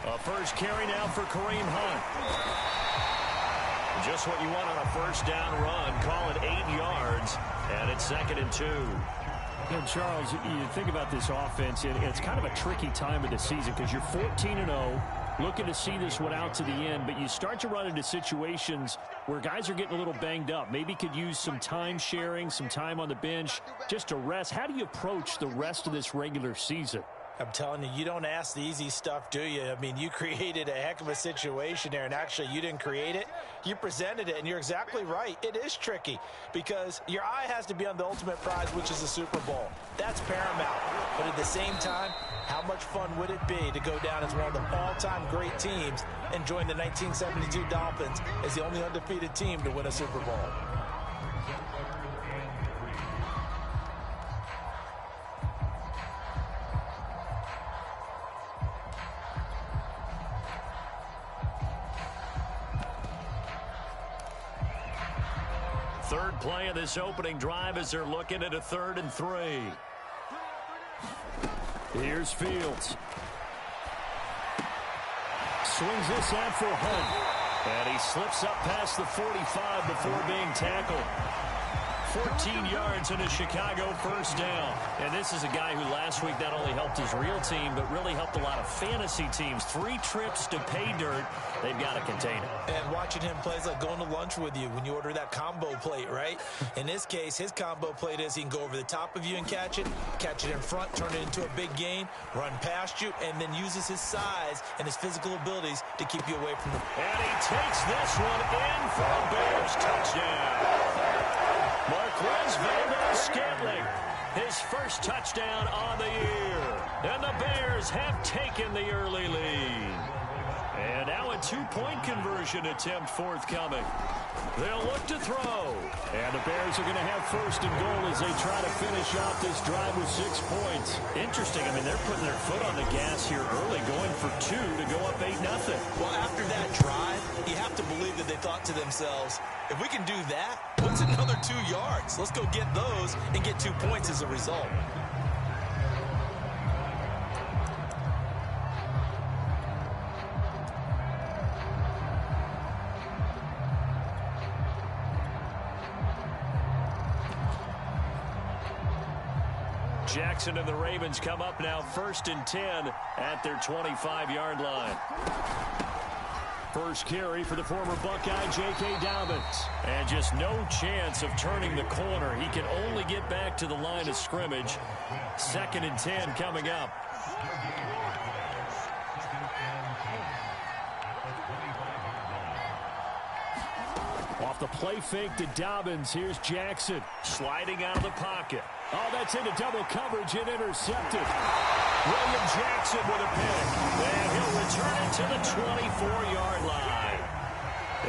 A first carry now for Kareem Hunt. Just what you want on a first down run. Call it 8 yards, and it's 2nd and 2. And Charles, you think about this offense, and it's kind of a tricky time of the season because you're 14-0, looking to see this one out to the end, but you start to run into situations where guys are getting a little banged up. Maybe could use some time sharing, some time on the bench just to rest. How do you approach the rest of this regular season? I'm telling you, you don't ask the easy stuff, do you? I mean, you created a heck of a situation there, and actually you didn't create it. You presented it, and you're exactly right. It is tricky because your eye has to be on the ultimate prize, which is the Super Bowl. That's paramount. But at the same time, how much fun would it be to go down as one of the all-time great teams and join the 1972 Dolphins as the only undefeated team to win a Super Bowl? Third play of this opening drive as they're looking at a 3rd and 3. Here's Fields. Swings this out for Hunt. And he slips up past the 45 before being tackled. 14 yards and a Chicago first down. And this is a guy who last week not only helped his real team, but really helped a lot of fantasy teams. 3 trips to pay dirt. They've got to contain him. And watching him play is like going to lunch with you when you order that combo plate, right? In this case, his combo plate is he can go over the top of you and catch it in front, turn it into a big gain, run past you, and then uses his size and his physical abilities to keep you away from the... And he takes this one in for a Bears touchdown. Marquez Valdes-Scantling, his first touchdown on the year. And the Bears have taken the early lead. And now a 2-point conversion attempt forthcoming. They'll look to throw. And the Bears are going to have 1st and goal as they try to finish off this drive with 6 points. Interesting. I mean, they're putting their foot on the gas here early, going for 2 to go up 8-0. Well, after that drive, you have to believe that they thought to themselves, if we can do that, what's another 2 yards? Let's go get those and get 2 points as a result. Jackson and the Ravens come up now 1st and 10 at their 25-yard line. First carry for the former Buckeye, J.K. Dobbins. And just no chance of turning the corner. He can only get back to the line of scrimmage. 2nd and 10 coming up. Off the play fake to Dobbins. Here's Jackson. Sliding out of the pocket. Oh, that's into double coverage and intercepted. William Jackson with a pick. And he'll return it to the 24-yard line.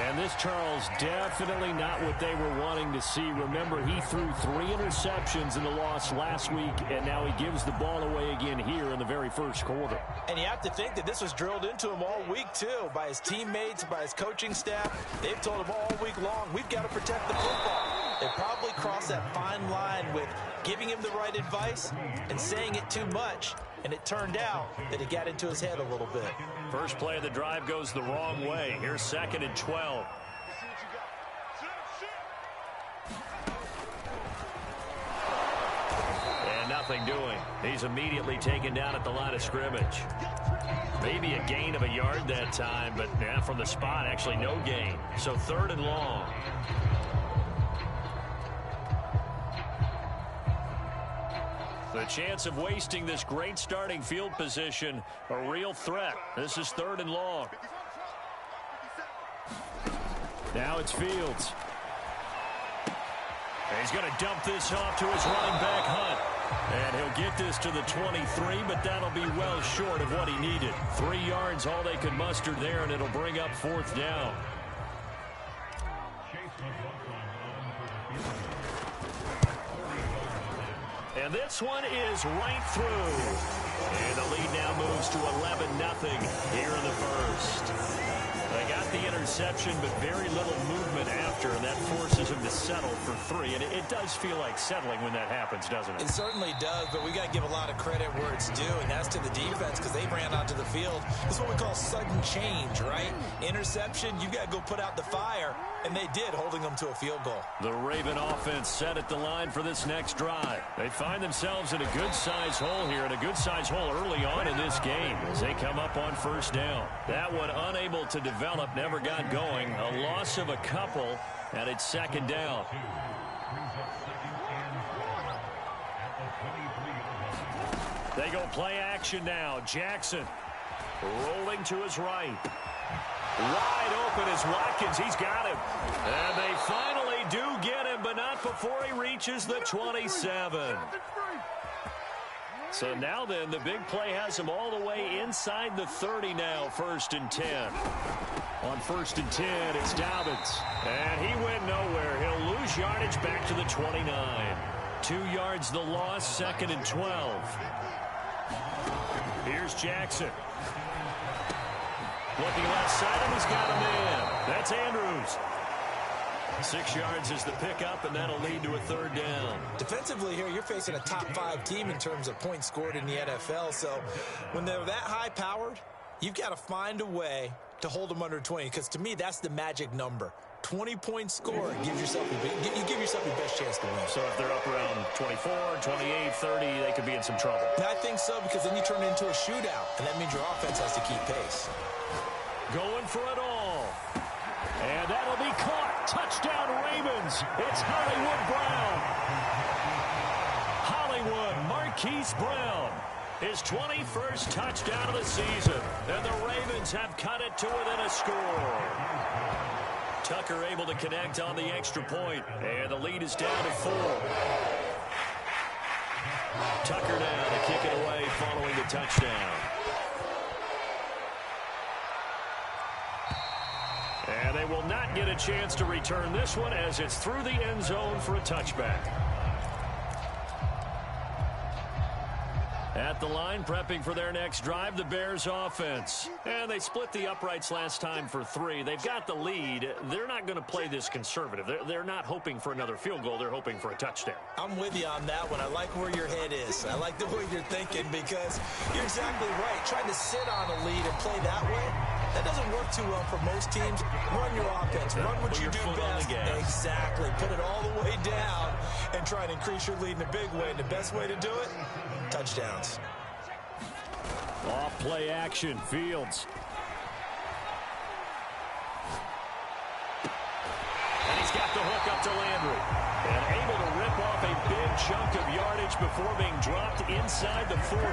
And this, Charles, definitely not what they were wanting to see. Remember, he threw 3 interceptions in the loss last week, and now he gives the ball away again here in the very first quarter. And you have to think that this was drilled into him all week, too, by his teammates, by his coaching staff. They've told him all week long, we've got to protect the football. They probably crossed that fine line with giving him the right advice and saying it too much. And it turned out that it got into his head a little bit. First play of the drive goes the wrong way. Here's 2nd and 12. And nothing doing. He's immediately taken down at the line of scrimmage. Maybe a gain of a yard that time, but yeah, from the spot, actually no gain. So 3rd and long. The chance of wasting this great starting field position, a real threat. This is 3rd and long. Now it's Fields. And he's going to dump this off to his running back, Hunt. And he'll get this to the 23, but that'll be well short of what he needed. 3 yards, all they could muster there, and it'll bring up 4th down. And this one is right through. And the lead now moves to 11-0 here in the first. They got the the interception, but very little movement after, and that forces him to settle for 3. And it does feel like settling when that happens, doesn't it? It certainly does, but we got to give a lot of credit where it's due, and that's to the defense because they ran onto the field. This is what we call sudden change, right? Interception, you got to go put out the fire, and they did, holding them to a field goal. The Raven offense set at the line for this next drive. They find themselves in a good-sized hole here, and a good-sized hole early on in this game as they come up on first down. That one unable to develop, never got going. A loss of a couple, and it's second down. They go play action now. Jackson rolling to his right. Wide open is Watkins. He's got him. And they finally do get him, but not before he reaches the 27. So now then, the big play has him all the way inside the 30 now, 1st and 10. On 1st and 10, it's Dobbins. And he went nowhere. He'll lose yardage back to the 29. 2 yards the loss, 2nd and 12. Here's Jackson. Looking left side, and he's got a man. That's Andrews. 6 yards is the pickup, and that'll lead to a 3rd down. Defensively here, you're facing a top-5 team in terms of points scored in the NFL. So when they're that high-powered, you've got to find a way to hold them under 20. Because to me, that's the magic number. 20-point score gives yourself you give yourself your best chance to win. So if they're up around 24, 28, 30, they could be in some trouble. And I think so, because then you turn it into a shootout, and that means your offense has to keep pace. Going for it all. And that'll be caught. Touchdown, Ravens. It's Hollywood Brown. Hollywood Marquise Brown. His 21st touchdown of the season. And the Ravens have cut it to within a score. Tucker able to connect on the extra point. And the lead is down to 4. Tucker now to kick it away following the touchdown. And they will not get a chance to return this one as it's through the end zone for a touchback. At the line, prepping for their next drive, the Bears offense. And they split the uprights last time for 3. They've got the lead. They're not going to play this conservative. They're not hoping for another field goal. They're hoping for a touchdown. I'm with you on that one. I like where your head is. I like the way you're thinking because you're exactly right. Trying to sit on a lead and play that way, that doesn't work too well for most teams. Run your offense. Run what you do best. Exactly. Put it all the way down and try and increase your lead in a big way. And the best way to do it, touchdowns. Off play action. Fields. And he's got the hook up to Landry. And able to rip off a big chunk of yardage before being dropped inside the 40.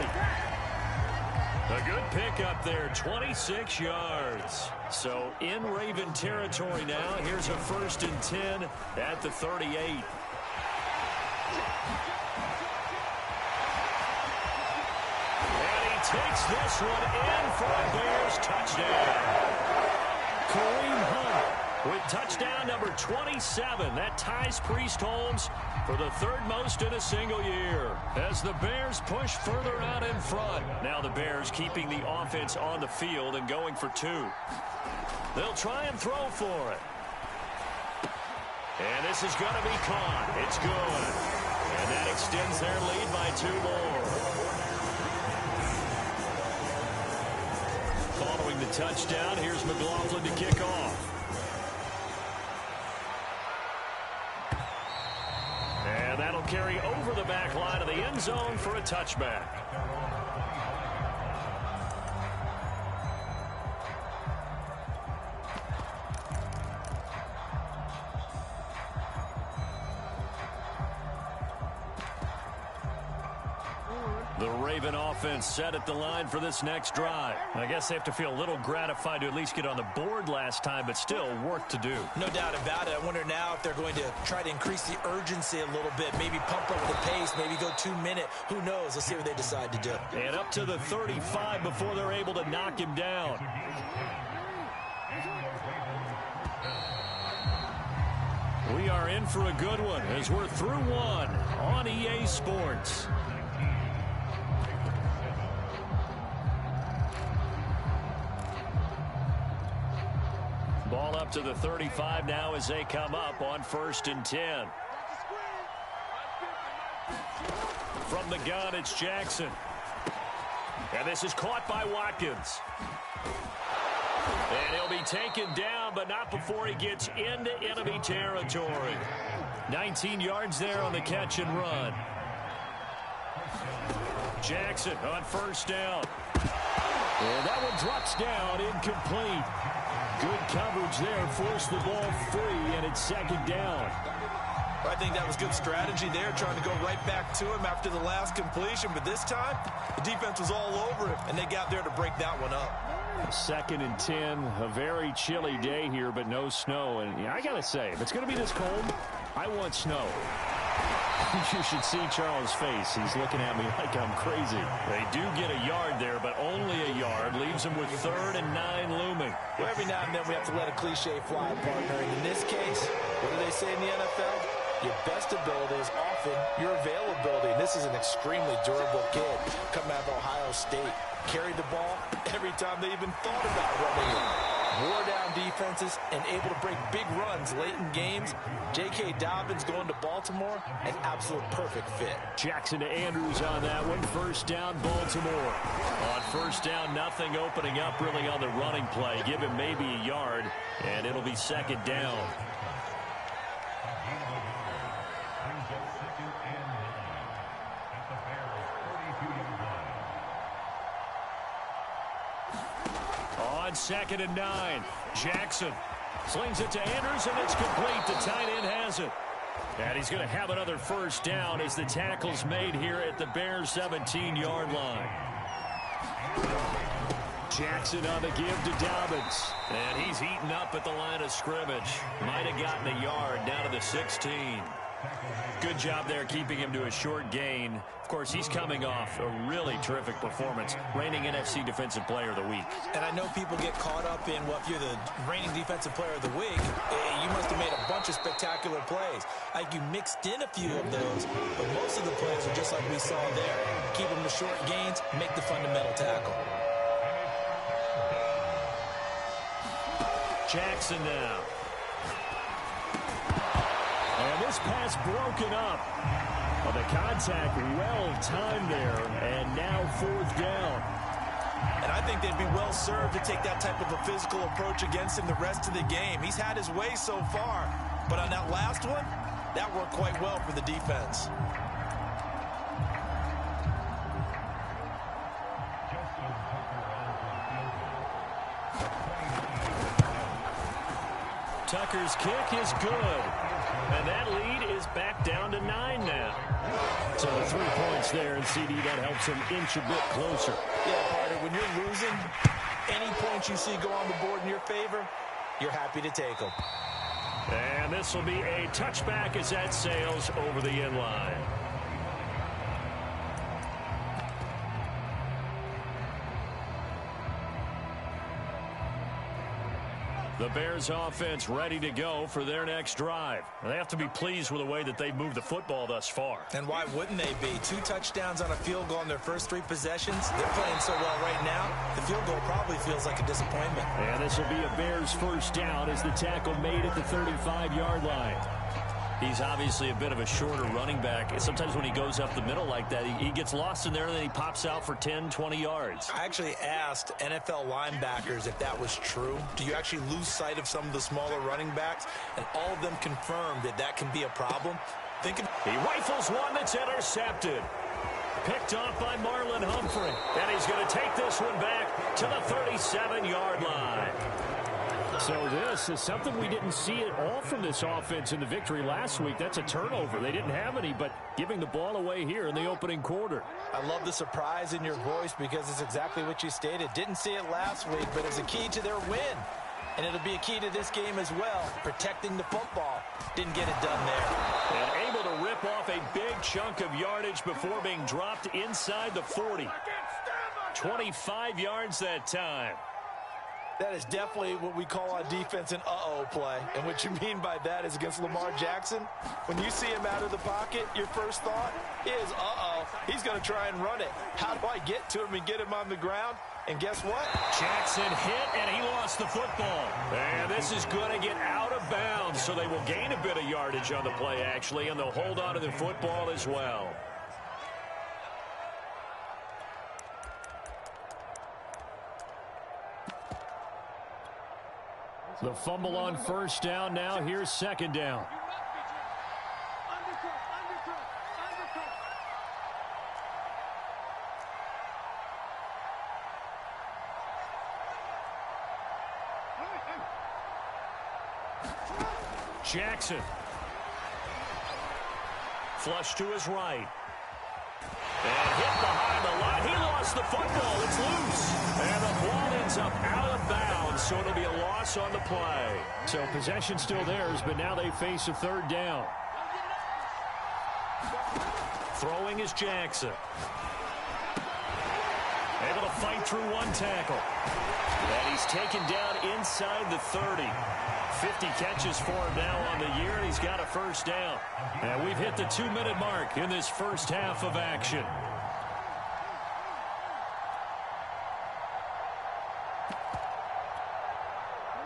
A good pickup there, 26 yards. So in Raven territory now. Here's a 1st and 10 at the 38. And he takes this one in for a Bears touchdown. Kareem Hunt with touchdown number 27. That ties Priest Holmes for the 3rd most in a single year as the Bears push further out in front. Now the Bears keeping the offense on the field and going for 2. They'll try and throw for it. And this is going to be caught. It's good. And that extends their lead by 2 more. Following the touchdown, here's McLaughlin to kick off. And that'll carry over the back line of the end zone for a touchback. The Raven offense set at the line for this next drive. I guess they have to feel a little gratified to at least get on the board last time, but still work to do. No doubt about it. I wonder now if they're going to try to increase the urgency a little bit, maybe pump up the pace, maybe go 2-minute. Who knows? Let's see what they decide to do. And up to the 35 before they're able to knock him down. We are in for a good one as we're through one on EA Sports. Ball up to the 35 now as they come up on 1st and 10. From the gun, it's Jackson. And this is caught by Watkins. And he'll be taken down, but not before he gets into enemy territory. 19 yards there on the catch and run. Jackson on 1st down. And that one drops down, incomplete. Good coverage there, forced the ball free, and it's 2nd down. I think that was good strategy there, trying to go right back to him after the last completion. But this time, the defense was all over him, and they got there to break that one up. 2nd and 10, a very chilly day here, but no snow. And yeah, I got to say, if it's going to be this cold, I want snow. You should see Charles' face. He's looking at me like I'm crazy. They do get a yard there, but only a yard. Leaves them with 3rd and 9 looming. Well, every now and then we have to let a cliche fly, partner. And in this case, what do they say in the NFL? Your best ability is often your availability. And this is an extremely durable kid coming out of Ohio State. Carried the ball every time they even thought about running it. Wore down defenses and able to break big runs late in games. J.K. Dobbins going to Baltimore, an absolute perfect fit. Jackson to Andrews on that one. 1st down, Baltimore. On 1st down, nothing opening up really on the running play. Give him maybe a yard, and it'll be 2nd down. On 2nd and 9, Jackson slings it to Andrews, and it's complete. The tight end has it. And he's going to have another 1st down as the tackle's made here at the Bears' 17-yard line. Jackson on the give to Dobbins. And he's eaten up at the line of scrimmage. Might have gotten a yard down to the 16. Good job there keeping him to a short gain. Of course, he's coming off a really terrific performance, reigning NFC Defensive Player of the Week. And I know people get caught up in, well, if you're the reigning Defensive Player of the Week, you must have made a bunch of spectacular plays. Like you mixed in a few of those, but most of the plays are just like we saw there. Keep them to short gains, make the fundamental tackle. Jackson now. And this pass broken up. Well, the contact well-timed there, and now 4th down. And I think they'd be well-served to take that type of a physical approach against him the rest of the game. He's had his way so far, but on that last one, that worked quite well for the defense. Tucker's kick is good. And that lead is back down to 9 now. So 3 points there, and CD, that helps him inch a bit closer. Yeah, partner, when you're losing, any points you see go on the board in your favor, you're happy to take them. And this will be a touchback as that sails over the end line. The Bears offense ready to go for their next drive. They have to be pleased with the way that they've moved the football thus far. And why wouldn't they be? 2 touchdowns on a field goal in their first 3 possessions. They're playing so well right now, the field goal probably feels like a disappointment. And this will be a Bears 1st down as the tackle made at the 35-yard line. He's obviously a bit of a shorter running back. Sometimes when he goes up the middle like that, he gets lost in there, and then he pops out for 10, 20 yards. I actually asked NFL linebackers if that was true. Do you actually lose sight of some of the smaller running backs? And all of them confirmed that that can be a problem. He rifles one that's intercepted. Picked off by Marlon Humphrey. And he's going to take this one back to the 37-yard line. So this is something we didn't see at all from this offense in the victory last week. That's a turnover. They didn't have any, but giving the ball away here in the opening quarter. I love the surprise in your voice because it's exactly what you stated. Didn't see it last week, but it's a key to their win. And it'll be a key to this game as well, protecting the football. Didn't get it done there. And able to rip off a big chunk of yardage before being dropped inside the 40. 25 yards that time. That is definitely what we call on defense an uh-oh play. And what you mean by that is against Lamar Jackson, when you see him out of the pocket, your first thought is, uh-oh, he's going to try and run it. How do I get to him and get him on the ground? And guess what? Jackson hit, and he lost the football. And this is going to get out of bounds, so they will gain a bit of yardage on the play, actually, and they'll hold on to the football as well. The fumble on first down now. Here's second down. Jackson. Flush to his right. And hit behind the line. He lost the football. It's loose. And the ball ends up out of bounds, so it'll be a loss on the play. So possession still theirs, but now they face a third down. Throwing is Jackson. Able to fight through one tackle. And he's taken down inside the 30. 50 catches for him now on the year. He's got a first down. And we've hit the 2-minute mark in this first half of action.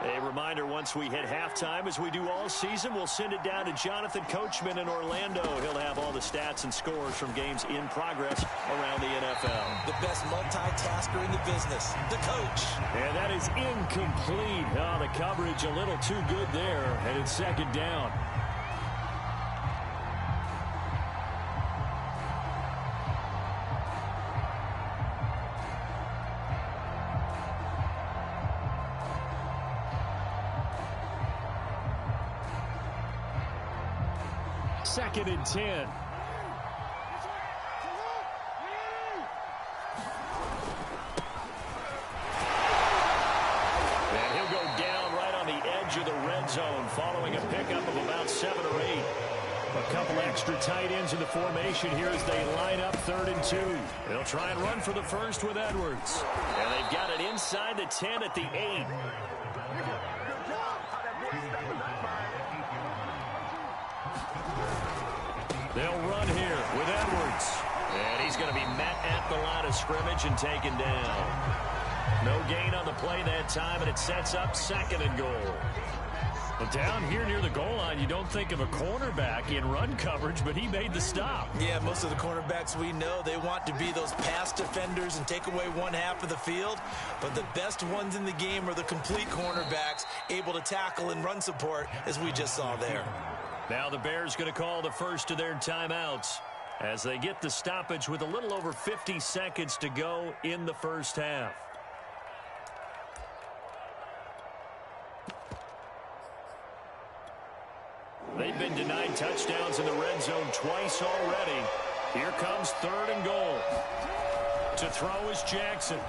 A reminder, once we hit halftime, as we do all season, we'll send it down to Jonathan Coachman in Orlando. He'll have all the stats and scores from games in progress around the NFL. The best multitasker in the business, the coach. And that is incomplete. Oh, the coverage a little too good there, and it's second down. Second and 10. And he'll go down right on the edge of the red zone following a pickup of about 7 or 8. A couple extra tight ends in the formation here as they line up 3rd and 2. They'll try and run for the first with Edwards. And they've got it inside the 10 at the 8. They'll run here with Edwards. And he's going to be met at the line of scrimmage and taken down. No gain on the play that time, and it sets up 2nd and goal. Well, down here near the goal line, you don't think of a cornerback in run coverage, but he made the stop. Yeah, most of the cornerbacks we know, they want to be those pass defenders and take away one half of the field. But the best ones in the game are the complete cornerbacks, able to tackle and run support, as we just saw there. Now the Bears going to call the first of their timeouts as they get the stoppage with a little over 50 seconds to go in the first half. They've been denied touchdowns in the red zone twice already. Here comes 3rd and goal. To throw is Jackson.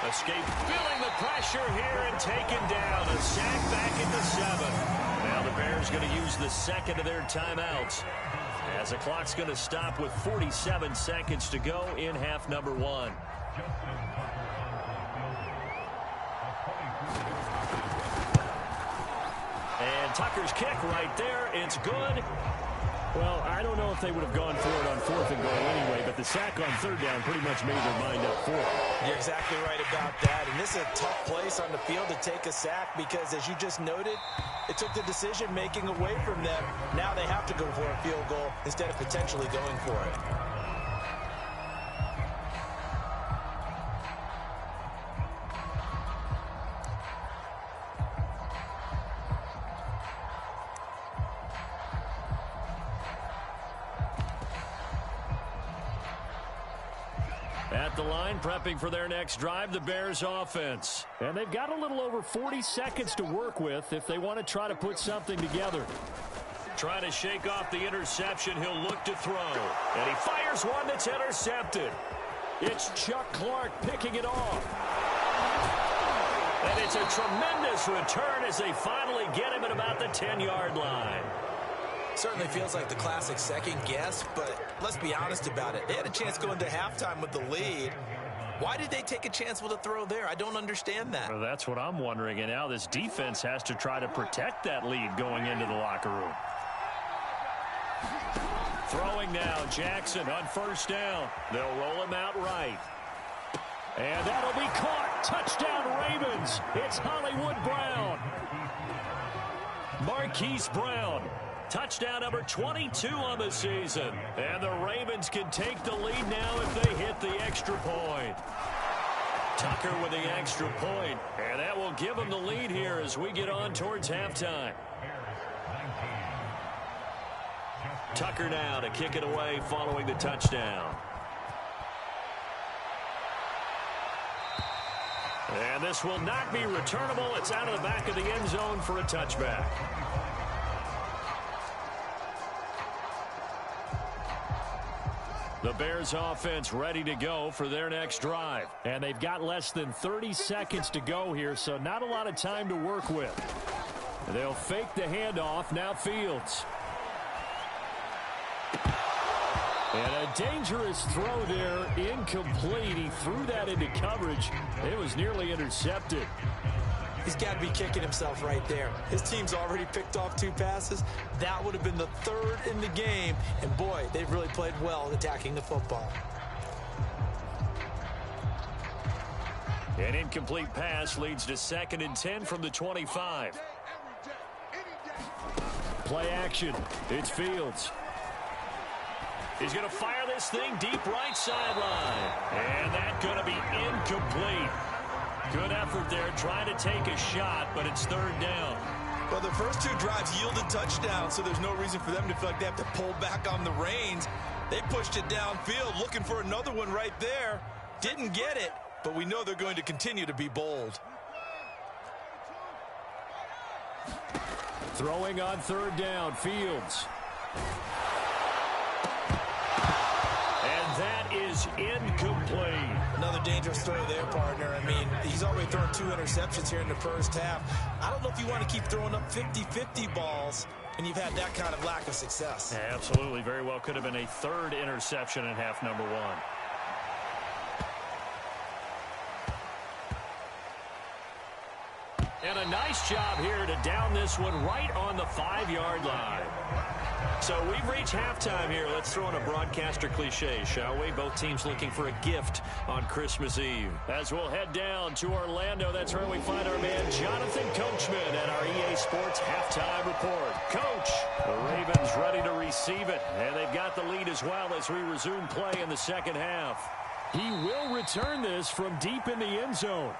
Escape, feeling the pressure here and taken down. A sack back at the 7. Now the Bears going to use the second of their timeouts as the clock's going to stop with 47 seconds to go in half number 1. And Tucker's kick right there. It's good. Well, I don't know if they would have gone for it on 4th and goal anyway, but the sack on 3rd down pretty much made their mind up for it. You're exactly right about that. And this is a tough place on the field to take a sack because, as you just noted, it took the decision-making away from them. Now they have to go for a field goal instead of potentially going for it. At the line, prepping for their next drive, the Bears offense. And they've got a little over 40 seconds to work with if they want to try to put something together. Trying to shake off the interception, he'll look to throw. And he fires one that's intercepted. It's Chuck Clark picking it off. And it's a tremendous return as they finally get him at about the 10-yard line. Certainly feels like the classic second guess, but let's be honest about it. They had a chance going to halftime with the lead, Why did they take a chance with a throw there? I don't understand that. Well, that's what I'm wondering. And now this defense has to try to protect that lead going into the locker room. Throwing now, Jackson on first down. They'll roll him out right. And that'll be caught. Touchdown, Ravens. It's Hollywood Brown. Marquise Brown. Touchdown number 22 on the season. And the Ravens can take the lead now if they hit the extra point. Tucker with the extra point. And that will give them the lead here as we get on towards halftime. Tucker now to kick it away following the touchdown. And this will not be returnable. It's out of the back of the end zone for a touchback. The Bears offense ready to go for their next drive. And they've got less than 30 seconds to go here, so not a lot of time to work with. They'll fake the handoff. Now Fields. And a dangerous throw there, incomplete. He threw that into coverage. It was nearly intercepted. He's got to be kicking himself right there. His team's already picked off 2 passes. That would have been the 3rd in the game. And boy, they've really played well attacking the football. An incomplete pass leads to 2nd and 10 from the 25. Play action. It's Fields. He's going to fire this thing deep right sideline. And that's going to be incomplete. Good effort there, trying to take a shot, but it's 3rd down. Well, the first 2 drives yielded touchdowns, so there's no reason for them to feel like they have to pull back on the reins. They pushed it downfield, looking for another one right there. Didn't get it, but we know they're going to continue to be bold. Throwing on 3rd down, Fields. That is incomplete. Another dangerous throw there, partner. I mean, he's already thrown 2 interceptions here in the first half. I don't know if you want to keep throwing up 50-50 balls, and you've had that kind of lack of success. Yeah, absolutely. Very well could have been a 3rd interception in half number 1. And a nice job here to down this one right on the 5-yard line. So we've reached halftime here. Let's throw in a broadcaster cliche, shall we? Both teams looking for a gift on Christmas Eve. As we'll head down to Orlando, that's where we find our man Jonathan Coachman at our EA Sports Halftime Report. Coach, the Ravens ready to receive it, and they've got the lead as well as we resume play in the second half. He will return this from deep in the end zone.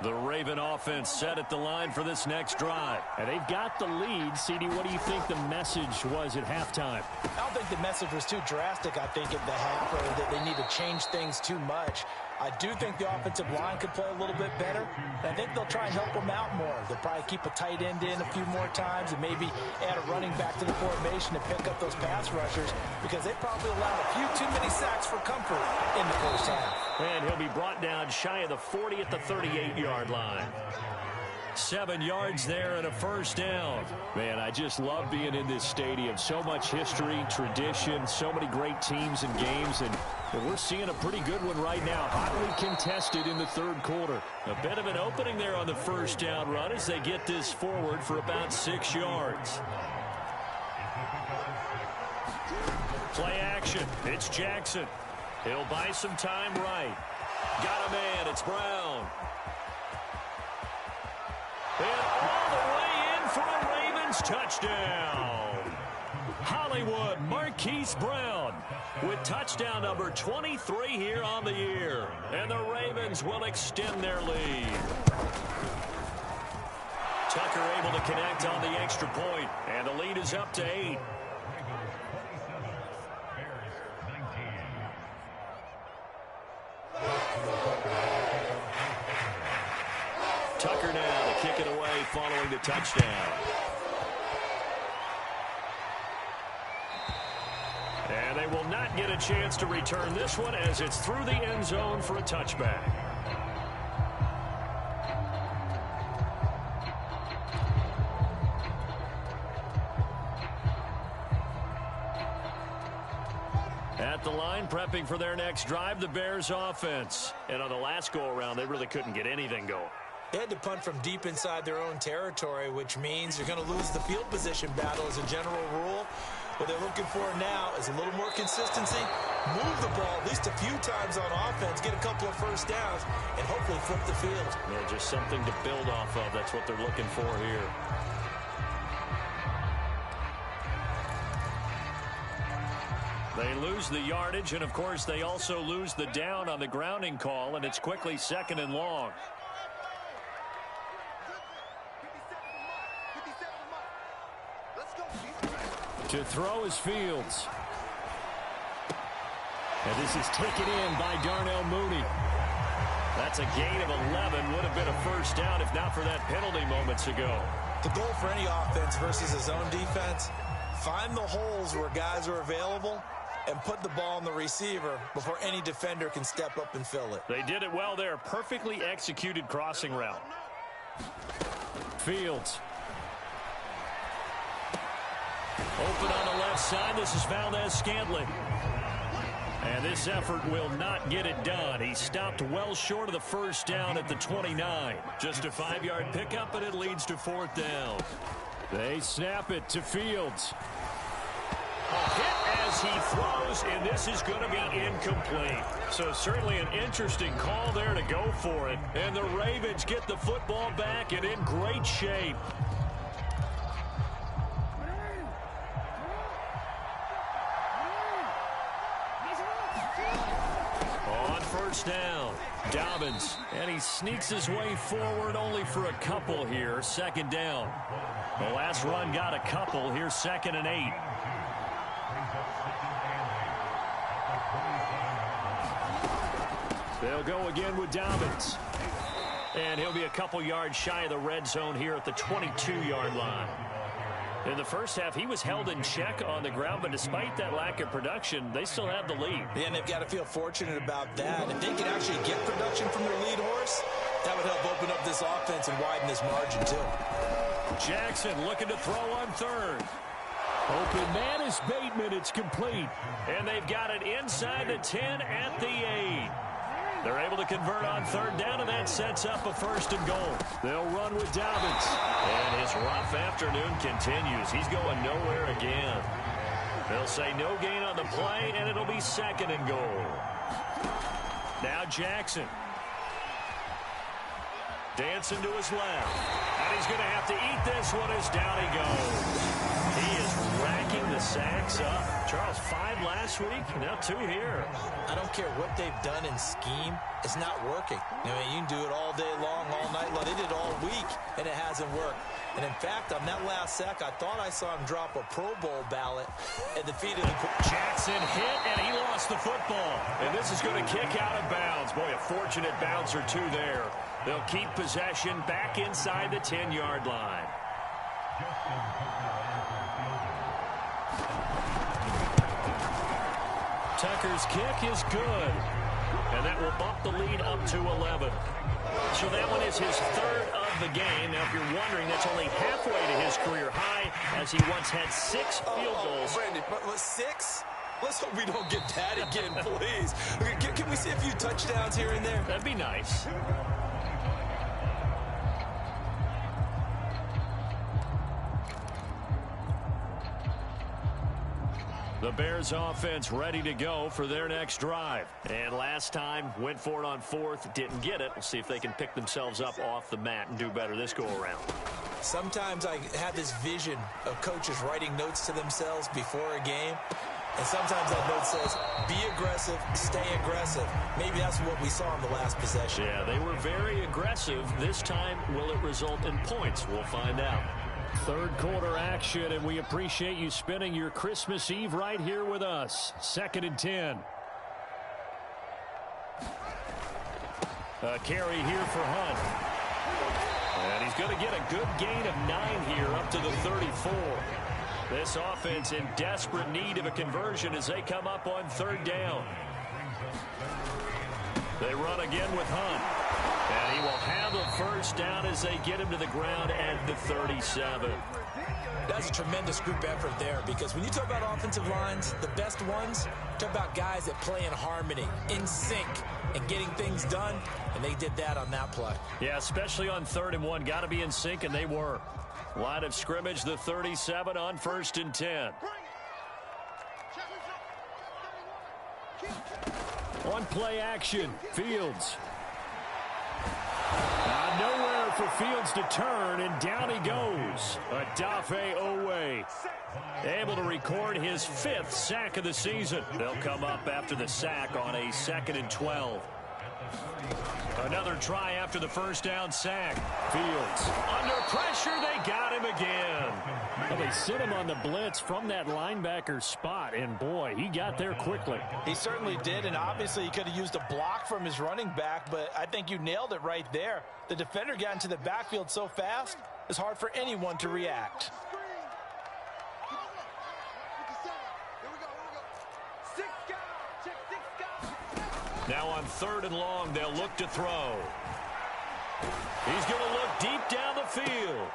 The Raven offense set at the line for this next drive. And they've got the lead. CD, what do you think the message was at halftime? I don't think the message was too drastic, I think, at the half, or that they need to change things too much. I do think the offensive line could play a little bit better. I think they'll try and help them out more. They'll probably keep a tight end in a few more times and maybe add a running back to the formation to pick up those pass rushers, because they probably allowed a few too many sacks for comfort in the first half. And he'll be brought down shy of the 40 at the 38-yard line. 7 yards there and a first down. Man, I just love being in this stadium. So much history, tradition, so many great teams and games, and we're seeing a pretty good one right now. Hotly contested in the 3rd quarter. A bit of an opening there on the first down run as they get this forward for about 6 yards. Play action. It's Jackson. He'll buy some time right. Got a man. It's Brown. And all the way in for a Ravens touchdown. Hollywood Marquise Brown with touchdown number 23 here on the year. And the Ravens will extend their lead. Tucker able to connect on the extra point, and the lead is up to 8. Tucker now to kick it away following the touchdown. And And they will not get a chance to return this one as it's through the end zone for a touchback. At the line, prepping for their next drive, the Bears offense. And on the last go-around, they really couldn't get anything going. They had to punt from deep inside their own territory, which means you're going to lose the field position battle as a general rule. What they're looking for now is a little more consistency, move the ball at least a few times on offense, get a couple of first downs, and hopefully flip the field. Yeah, just something to build off of. That's what they're looking for here. They lose the yardage, and, of course, they also lose the down on the grounding call, and it's quickly 2nd and long. To throw is Fields. And this is taken in by Darnell Mooney. That's a gain of 11. Would have been a first down if not for that penalty moments ago. The goal for any offense versus a zone defense, find the holes where guys are available and put the ball on the receiver before any defender can step up and fill it. They did it well there. Perfectly executed crossing route. Fields. Open on the left side. This is Valdez-Scantling. And this effort will not get it done. He stopped well short of the first down at the 29. Just a 5-yard pickup, and it leads to 4th down. They snap it to Fields. A hit as he throws, and this is going to be incomplete. So certainly an interesting call there to go for it. And the Ravens get the football back and in great shape. On first down, Dobbins, and he sneaks his way forward only for a couple here. 2nd down. The last run got a couple. Here's 2nd and 8. They'll go again with Dobbins. And he'll be a couple yards shy of the red zone here at the 22-yard line. In the first half, he was held in check on the ground, but despite that lack of production, they still have the lead. Yeah, and they've got to feel fortunate about that. If they can actually get production from their lead horse, that would help open up this offense and widen this margin, too. Jackson looking to throw on 3rd. Open man is Bateman. It's complete. And they've got it inside the 10 at the 8. They're able to convert on 3rd down, and that sets up a 1st and goal. They'll run with Dobbins. And his rough afternoon continues. He's going nowhere again. They'll say no gain on the play, and it'll be 2nd and goal. Now Jackson. Dancing to his left. And he's going to have to eat this one as down he goes. He is racking the sacks up. Charles, 5 last week, now 2 here. I don't care what they've done in scheme. It's not working. I mean, you can do it all day long, all night long. They did it all week, and it hasn't worked. And, in fact, on that last sack, I thought I saw him drop a Pro Bowl ballot at the feet of the... Jackson hit, and he lost the football. And this is going to kick out of bounds. Boy, a fortunate bounce or 2 there. They'll keep possession back inside the 10-yard line. Tucker's kick is good. And that will bump the lead up to 11. So that one is his 3rd of the game. Now, if you're wondering, that's only halfway to his career high, as he once had 6 field goals. Brandon, but 6? Let's hope we don't get that again, please. Can we see a few touchdowns here and there? That'd be nice. The Bears offense ready to go for their next drive. And last time, went for it on 4th, didn't get it. We'll see if they can pick themselves up off the mat and do better this go-around. Sometimes I have this vision of coaches writing notes to themselves before a game. And sometimes that note says, be aggressive, stay aggressive. Maybe that's what we saw in the last possession. Yeah, they were very aggressive. This time, will it result in points? We'll find out. 3rd quarter action, and we appreciate you spending your Christmas Eve right here with us. 2nd and 10. A carry here for Hunt. And he's going to get a good gain of 9 here up to the 34. This offense in desperate need of a conversion as they come up on 3rd down. They run again with Hunt. And he will handle 1st down as they get him to the ground at the 37. That's a tremendous group effort there, because when you talk about offensive lines, the best ones, talk about guys that play in harmony, in sync, and getting things done, and they did that on that play. Yeah, especially on 3rd and 1. Got to be in sync, and they were. Line of scrimmage, the 37 on 1st and 10. On play action, Fields. Nowhere for Fields to turn, and down he goes. Odafe Owe able to record his 5th sack of the season. They'll come up after the sack on a 2nd and 12. Another try after the 1st down sack. Fields under pressure. They got him again. Well, they sent him on the blitz from that linebacker spot, and boy, he got there quickly. He certainly did, and obviously he could have used a block from his running back, but I think you nailed it right there. The defender got into the backfield so fast, it's hard for anyone to react. Now on 3rd and long, they'll look to throw. He's going to look deep down the field.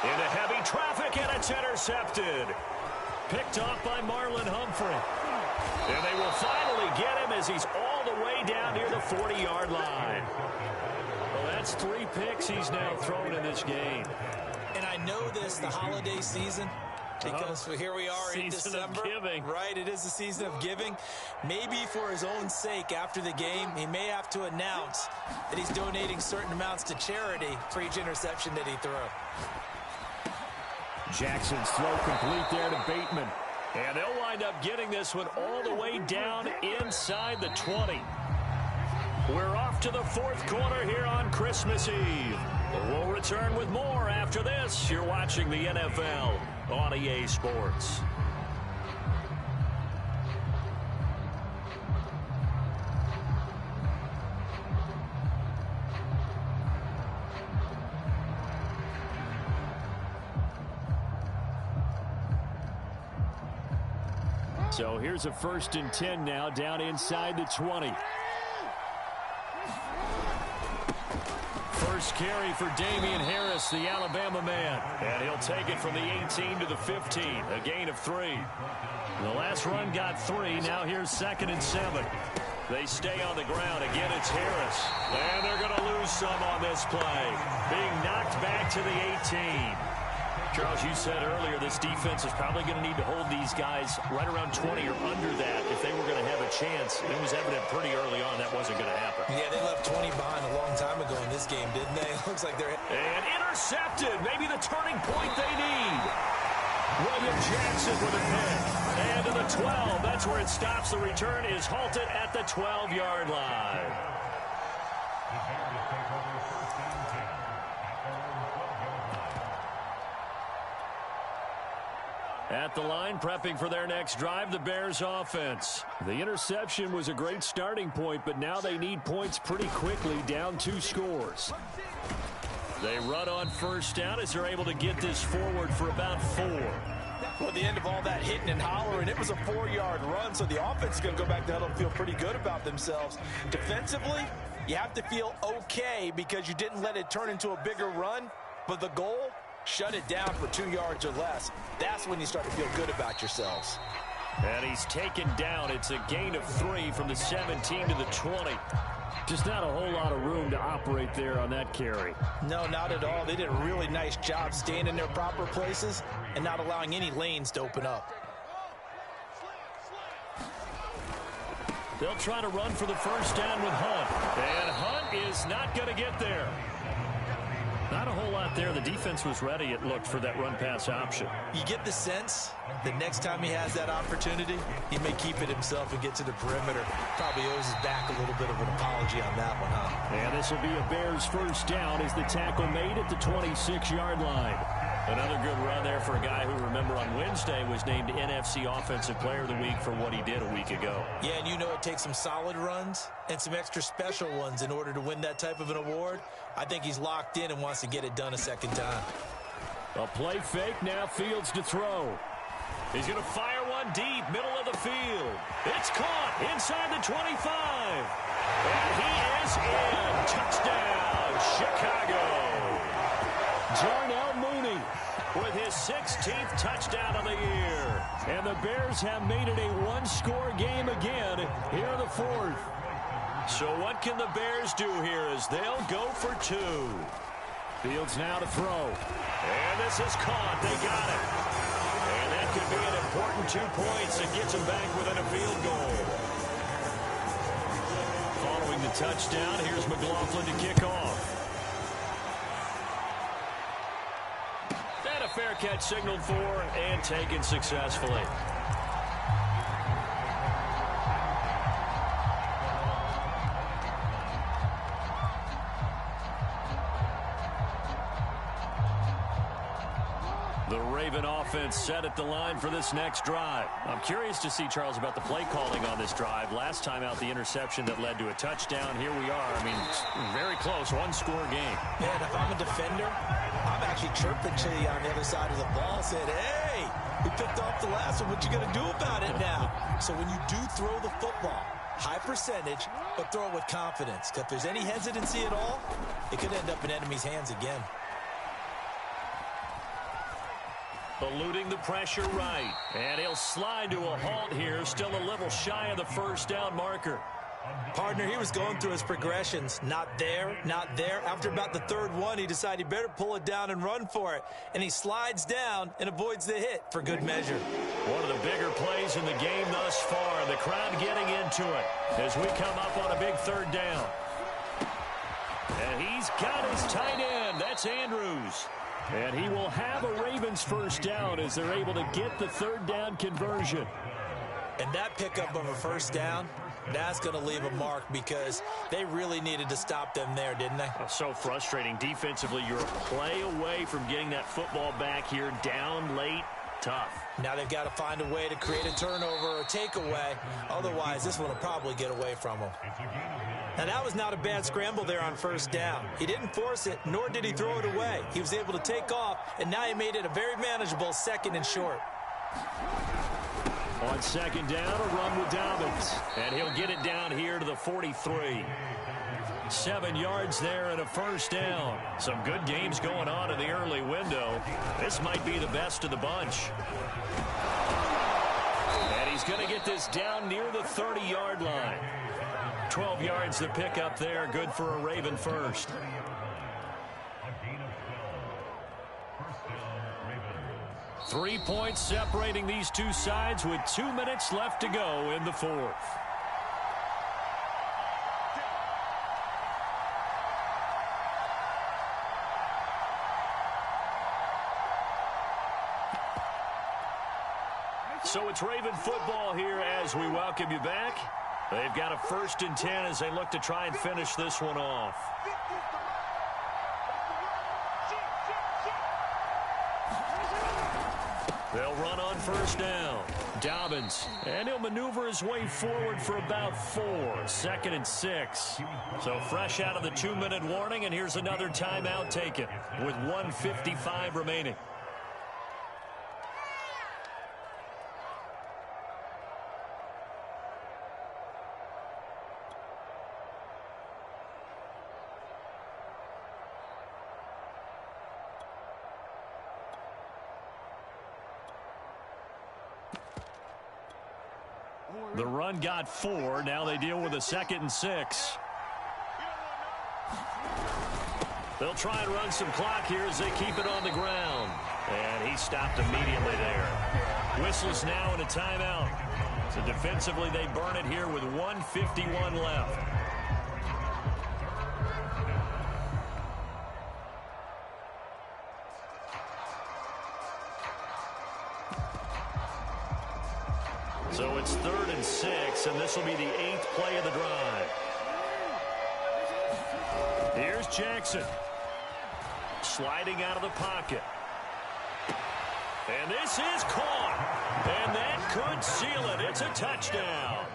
Into heavy traffic, and it's intercepted. Picked off by Marlon Humphrey. And they will finally get him as he's all the way down near the 40-yard line. Well, that's 3 picks he's now thrown in this game. And I know this, the holiday season, because here we are in December. Right, it is the season of giving. Maybe for his own sake after the game, he may have to announce that he's donating certain amounts to charity for each interception that he threw. Jackson's throw complete there to Bateman. And they'll wind up getting this one all the way down inside the 20. We're off to the 4th quarter here on Christmas Eve. We'll return with more after this. You're watching the NFL on EA Sports. So here's a 1st and 10 now down inside the 20. First carry for Damian Harris, the Alabama man. And he'll take it from the 18 to the 15, a gain of 3. The last run got 3. Now here's 2nd and 7. They stay on the ground. Again, it's Harris. And they're going to lose some on this play. Being knocked back to the 18. Charles, you said earlier this defense is probably going to need to hold these guys right around 20 or under that if they were going to have a chance. It was evident pretty early on that wasn't going to happen. Yeah, they left 20 behind a long time ago in this game, didn't they? It looks like they're... And intercepted. Maybe the turning point they need. William Jackson with a pick. And to the 12. That's where it stops. The return is halted at the 12-yard line. At the line, prepping for their next drive, the Bears offense. The interception was a great starting point, but now they need points pretty quickly, down 2 scores. They run on 1st down as they're able to get this forward for about 4. Well, at the end of all that hitting and hollering, it was a 4-yard run, so the offense is going to go back to huddle and feel pretty good about themselves. Defensively, you have to feel okay because you didn't let it turn into a bigger run, but the goal, shut it down for 2 yards or less. That's when you start to feel good about yourselves. And he's taken down. It's a gain of 3 from the 17 to the 20. Just not a whole lot of room to operate there on that carry. No, not at all. They did a really nice job staying in their proper places and not allowing any lanes to open up. They'll try to run for the 1st down with Hunt. And Hunt is not going to get there. Not a whole lot there. The defense was ready, it looked, for that run-pass option. You get the sense that next time he has that opportunity, he may keep it himself and get to the perimeter. Probably owes his back a little bit of an apology on that one, huh? And this will be a Bears 1st down as the tackle made at the 26-yard line. Another good run there for a guy who, remember, on Wednesday was named NFC Offensive Player of the Week for what he did a week ago. Yeah, and you know it takes some solid runs and some extra special ones in order to win that type of an award. I think he's locked in and wants to get it done a second time. A play fake, now Fields to throw. He's going to fire one deep, middle of the field. It's caught inside the 25. And he is in. Touchdown, Chicago. Darnell Mooney with his 16th touchdown of the year. And the Bears have made it a one-score game again here in the fourth. So what can the Bears do here as they'll go for two? Fields now to throw. And this is caught. They got it. And that could be an important 2 points and gets them back within a field goal. Following the touchdown, here's McLaughlin to kick off. And a fair catch signaled for and taken successfully. The Raven offense set at the line for this next drive. I'm curious to see, Charles, about the play calling on this drive. Last time out, the interception that led to a touchdown. Here we are. I mean, very close, one-score game. Man, if I'm a defender, I'm actually chirping to you on the other side of the ball, saying, hey, we picked off the last one. What you going to do about it now? So when you do throw the football, high percentage, but throw it with confidence. If there's any hesitancy at all, it could end up in enemy's hands again. Eluding the pressure right. And he'll slide to a halt here. Still a little shy of the first down marker. Partner, he was going through his progressions. Not there, not there. After about the third one, he decided he better pull it down and run for it. And he slides down and avoids the hit for good measure. One of the bigger plays in the game thus far. The crowd getting into it as we come up on a big third down. And he's got his tight end. That's Andrews. And he will have a Ravens first down as they're able to get the third down conversion. And that pickup of a first down, that's going to leave a mark because they really needed to stop them there, didn't they? So frustrating. Defensively, you're a play away from getting that football back here down late. Tough. Now they've got to find a way to create a turnover or takeaway. Otherwise, this one will probably get away from them. Now, that was not a bad scramble there on first down. He didn't force it, nor did he throw it away. He was able to take off, and now he made it a very manageable second and short. On second down, a run with Dobbins. And he'll get it down here to the 43. 7 yards there and a first down. Some good games going on in the early window. This might be the best of the bunch. And he's going to get this down near the 30-yard line. 12 yards to pick up there. Good for a Raven first. Three points separating these two sides with 2 minutes left to go in the fourth. So it's Raven football here as we welcome you back. They've got a 1st and 10 as they look to try and finish this one off. They'll run on first down. Dobbins, and he'll maneuver his way forward for about 4. 2nd and 6. So fresh out of the 2-minute warning, and here's another timeout taken with 1:55 remaining. The run got 4. Now they deal with a 2nd and 6. They'll try and run some clock here as they keep it on the ground. And he stopped immediately there. Whistles now in a timeout. So defensively they burn it here with 1:51 left. So it's 3rd and 6, and this will be the 8th play of the drive. Here's Jackson. Sliding out of the pocket. And this is caught. And that could seal it. It's a touchdown.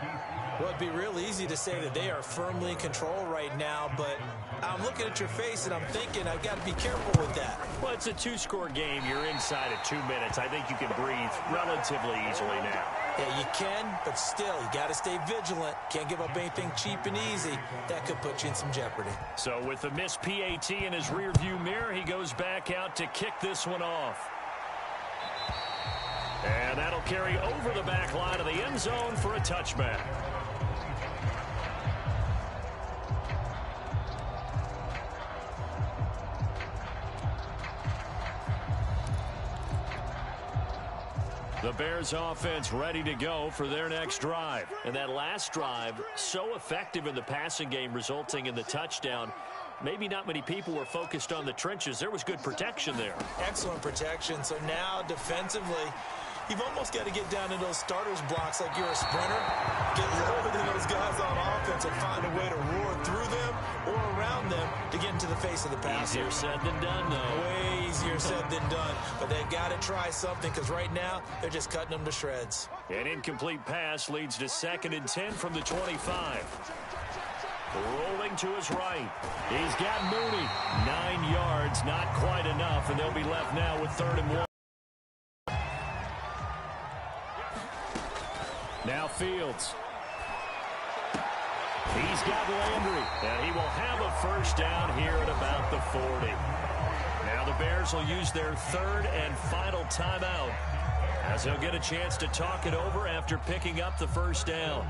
Well, it'd be real easy to say that they are firmly in control right now, but I'm looking at your face and I'm thinking I've got to be careful with that. Well, it's a two-score game. You're inside at 2 minutes. I think you can breathe relatively easily now. Yeah, you can, but still, you got to stay vigilant. Can't give up anything cheap and easy. That could put you in some jeopardy. So with the missed PAT in his rearview mirror, he goes back out to kick this one off. And that'll carry over the back line of the end zone for a touchback. The Bears offense ready to go for their next drive. And that last drive, so effective in the passing game, resulting in the touchdown. Maybe not many people were focused on the trenches. There was good protection there. Excellent protection. So now defensively, you've almost got to get down to those starters blocks like you're a sprinter. Get lower than those guys on offense and find a way to roar through them or around them to get into the face of the passer. Easier said than done, though. Way easier said than done. But they've got to try something because right now they're just cutting them to shreds. An incomplete pass leads to 2nd and 10 from the 25. Rolling to his right. He's got Mooney. 9 yards, not quite enough, and they'll be left now with 3rd and 1. Now Fields. He's got Landry, and he will have a first down here at about the 40. Now the Bears will use their 3rd and final timeout as they'll get a chance to talk it over after picking up the first down.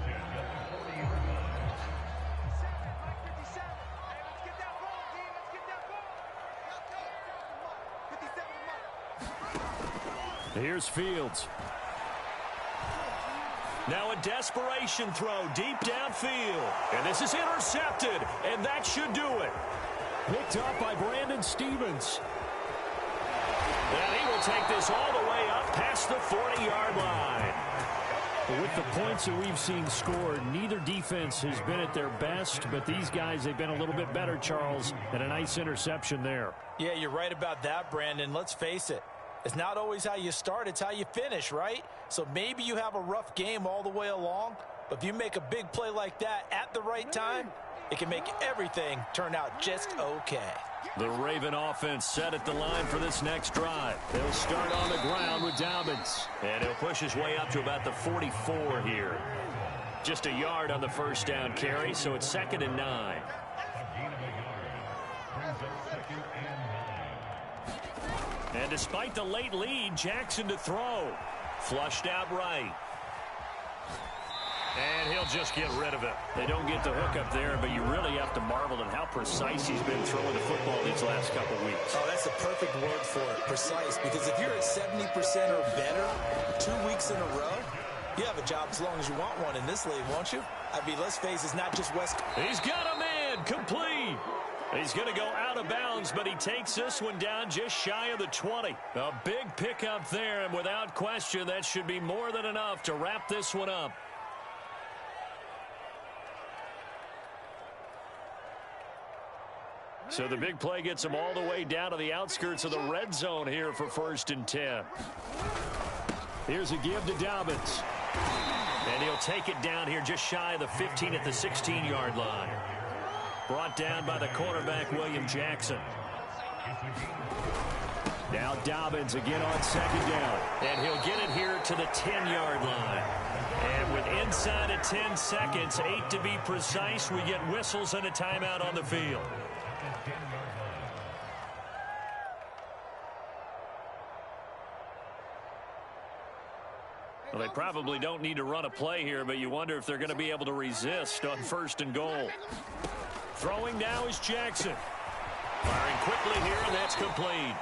Here's Fields. Now a desperation throw deep downfield. And this is intercepted, and that should do it. Picked up by Brandon Stevens. And he will take this all the way up past the 40-yard line. With the points that we've seen scored, neither defense has been at their best, but these guys, they've been a little bit better, Charles, and a nice interception there. Yeah, you're right about that, Brandon. Let's face it. It's not always how you start, it's how you finish, right? So maybe you have a rough game all the way along, but if you make a big play like that at the right time, it can make everything turn out just okay. The Raven offense set at the line for this next drive. They'll start on the ground with Dobbins, and he'll push his way up to about the 44 here. Just a yard on the first down carry, so it's 2nd and 9. And despite the late lead, Jackson to throw. Flushed out right. And he'll just get rid of it. They don't get the hook up there, but you really have to marvel at how precise he's been throwing the football these last couple weeks. Oh, that's a perfect word for it, precise. Because if you're at 70% or better 2 weeks in a row, you have a job as long as you want one in this league, won't you? I mean, let's face it, it's not just West. He's got a man, complete. He's going to go out of bounds, but he takes this one down just shy of the 20. A big pickup there, and without question, that should be more than enough to wrap this one up. So the big play gets him all the way down to the outskirts of the red zone here for 1st and 10. Here's a give to Dobbins. And he'll take it down here just shy of the 15 at the 16-yard line. Brought down by the cornerback, William Jackson. Now Dobbins again on 2nd down. And he'll get it here to the 10-yard line. And with inside of 10 seconds, 8 to be precise, we get whistles and a timeout on the field. Well, they probably don't need to run a play here, but you wonder if they're going to be able to resist on 1st and goal. Throwing now is Jackson. Firing quickly here, and that's complete.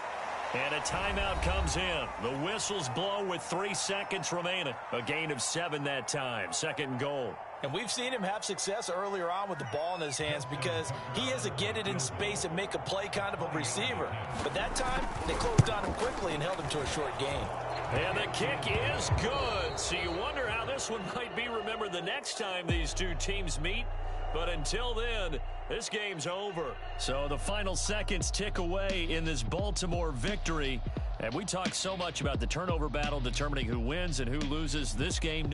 And a timeout comes in. The whistles blow with 3 seconds remaining. A gain of 7 that time. 2nd and goal. And we've seen him have success earlier on with the ball in his hands because he is a get it in space and make a play kind of a receiver. But that time, they closed on him quickly and held him to a short gain. And the kick is good. So you wonder how this one might be remembered the next time these two teams meet. But until then, this game's over. So the final seconds tick away in this Baltimore victory. And we talk so much about the turnover battle determining who wins and who loses. This game